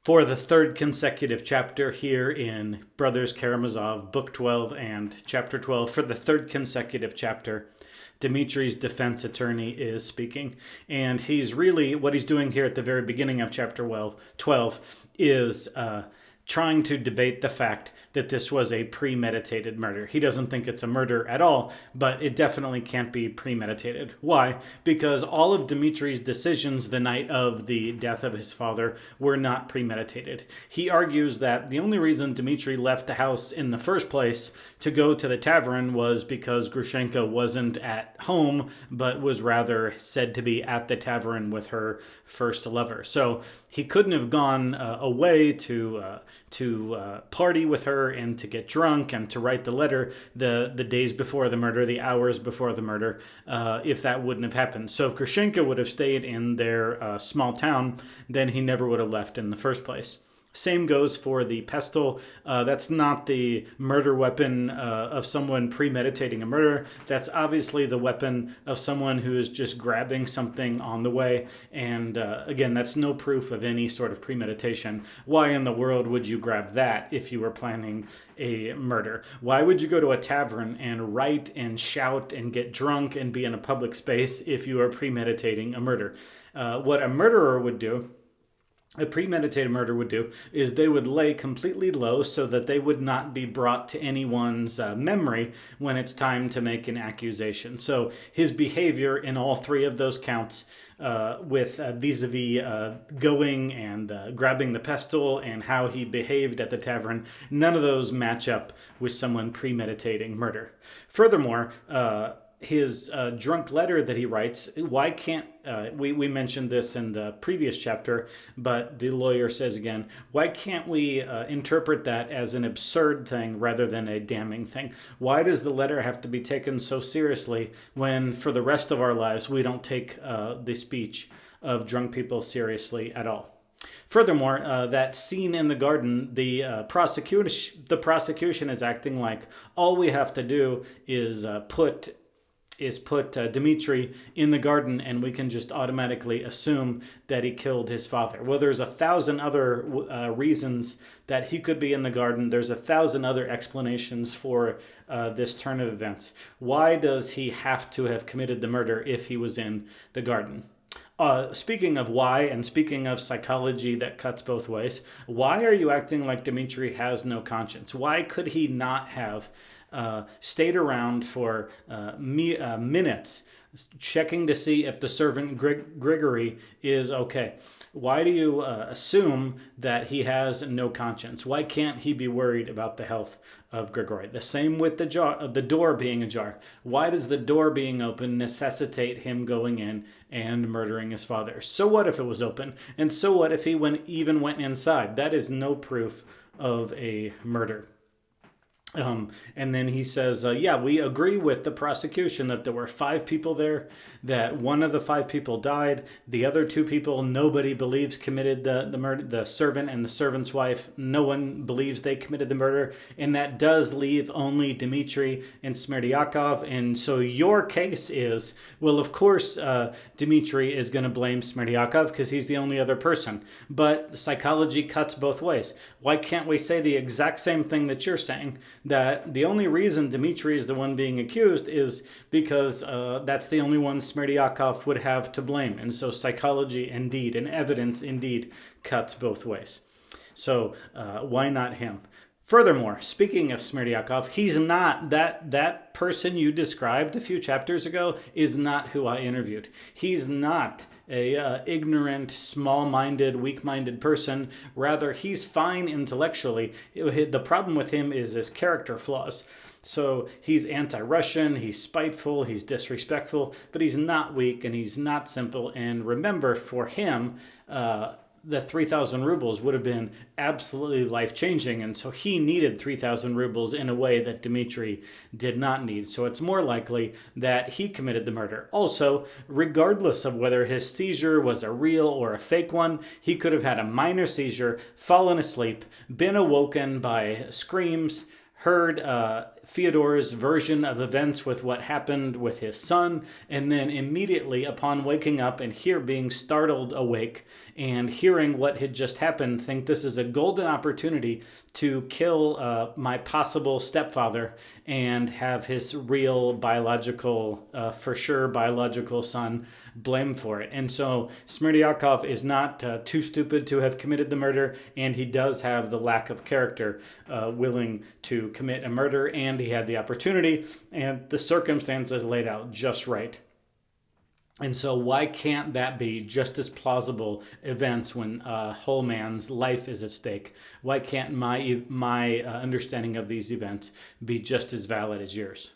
For the third consecutive chapter here in Brothers Karamazov, Book 12 and Chapter 12, for the third consecutive chapter, Dmitri's defense attorney is speaking. And what he's doing here at the very beginning of Chapter 12 is trying to debate the fact that this was a premeditated murder. He doesn't think it's a murder at all, but it definitely can't be premeditated. Why? Because all of Dmitri's decisions the night of the death of his father were not premeditated. He argues that the only reason Dmitri left the house in the first place to go to the tavern was because Grushenka wasn't at home, but was rather said to be at the tavern with her first lover. So he couldn't have gone away to party with her and to get drunk and to write the letter the days before the murder, the hours before the murder, if that wouldn't have happened. So if Grushenka would have stayed in their small town, then he never would have left in the first place. Same goes for the pestle. That's not the murder weapon of someone premeditating a murder. That's obviously the weapon of someone who is just grabbing something on the way. And again, that's no proof of any sort of premeditation. Why in the world would you grab that if you were planning a murder? Why would you go to a tavern and write and shout and get drunk and be in a public space if you are premeditating a murder? What a murderer would do, a premeditated murder would do, is they would lay completely low so that they would not be brought to anyone's memory when it's time to make an accusation. So his behavior in all three of those counts, with vis-a-vis going and grabbing the pestle and how he behaved at the tavern, none of those match up with someone premeditating murder. Furthermore, his drunk letter that he writes, why can't, we mentioned this in the previous chapter, but the lawyer says again, why can't we interpret that as an absurd thing rather than a damning thing? Why does the letter have to be taken so seriously when for the rest of our lives we don't take the speech of drunk people seriously at all? Furthermore, that scene in the garden, the prosecution is acting like all we have to do is put Dmitri in the garden and we can just automatically assume that he killed his father. Well, there's 1,000 other reasons that he could be in the garden. There's 1,000 other explanations for this turn of events. Why does he have to have committed the murder if he was in the garden? Speaking of why, and speaking of psychology that cuts both ways, why are you acting like Dmitri has no conscience? Why could he not have stayed around for minutes checking to see if the servant Grigory is okay? Why do you assume that he has no conscience? Why can't he be worried about the health of Grigory? The same with the door being ajar. Why does the door being open necessitate him going in and murdering his father? So what if it was open? And so what if he even went inside? That is no proof of a murder. And then he says, we agree with the prosecution that there were 5 people there, that one of the 5 people died. The other 2 people, nobody believes committed the murder, the servant and the servant's wife. No one believes they committed the murder. And that does leave only Dmitri and Smerdyakov. And so your case is, well, of course, Dmitri is going to blame Smerdyakov because he's the only other person. But psychology cuts both ways. Why can't we say the exact same thing that you're saying? That the only reason Dmitri is the one being accused is because that's the only one Smerdyakov would have to blame. And so psychology indeed, and evidence indeed, cuts both ways. So why not him? Furthermore, speaking of Smerdyakov, he's not, that person you described a few chapters ago is not who I interviewed. He's not a ignorant, small-minded, weak-minded person. Rather, he's fine intellectually. The problem with him is his character flaws. So he's anti-Russian, he's spiteful, he's disrespectful, but he's not weak and he's not simple. And remember, for him, the 3,000 rubles would have been absolutely life-changing, and so he needed 3,000 rubles in a way that Dmitri did not need. So it's more likely that he committed the murder. Also, regardless of whether his seizure was a real or a fake one, he could have had a minor seizure, fallen asleep, been awoken by screams, heard Fyodor's version of events with what happened with his son, and then immediately upon waking up and being startled awake and hearing what had just happened, think this is a golden opportunity to kill my possible stepfather and have his real biological, for sure biological son blamed for it. And so Smerdyakov is not too stupid to have committed the murder, and he does have the lack of character willing to commit a murder, and he had the opportunity and the circumstances laid out just right. And so why can't that be just as plausible events when a whole man's life is at stake? Why can't my understanding of these events be just as valid as yours?